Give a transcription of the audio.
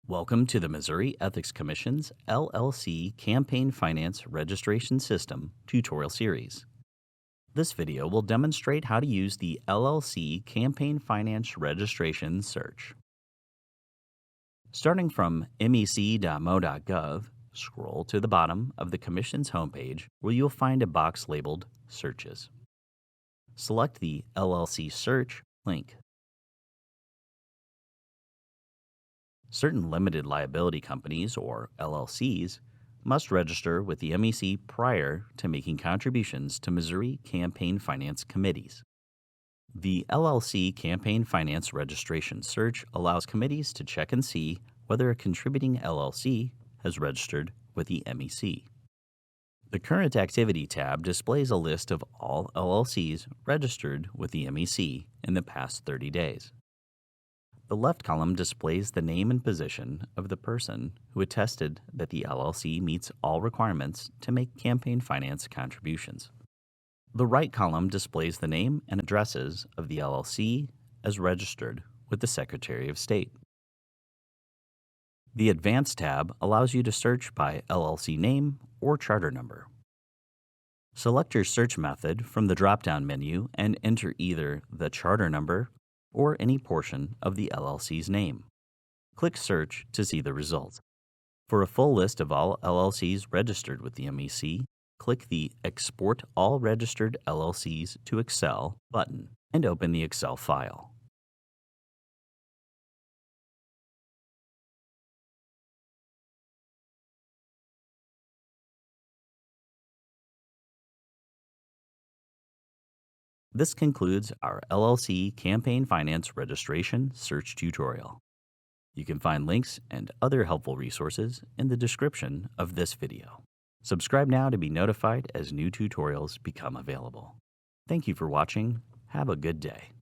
Welcome to the Missouri Ethics Commission's LLC Campaign Finance Registration System tutorial series. This video will demonstrate how to use the LLC Campaign Finance Registration search. Starting from mec.mo.gov, scroll to the bottom of the Commission's homepage where you'll find a box labeled Searches. Select the LLC Search link. Certain limited liability companies, or LLCs, must register with the MEC prior to making contributions to Missouri campaign finance committees. The LLC Campaign Finance Registration Search allows committees to check and see whether a contributing LLC has registered with the MEC. The Current Activity tab displays a list of all LLCs registered with the MEC in the past 30 days. The left column displays the name and position of the person who attested that the LLC meets all requirements to make campaign finance contributions. The right column displays the name and addresses of the LLC as registered with the Secretary of State. The Advanced tab allows you to search by LLC name or charter number. Select your search method from the drop-down menu and enter either the charter number or any portion of the LLC's name. Click Search to see the results. For a full list of all LLCs registered with the MEC, click the Export All Registered LLCs to Excel button and open the Excel file. This concludes our LLC Campaign Finance Registration Search tutorial. You can find links and other helpful resources in the description of this video. Subscribe now to be notified as new tutorials become available. Thank you for watching. Have a good day.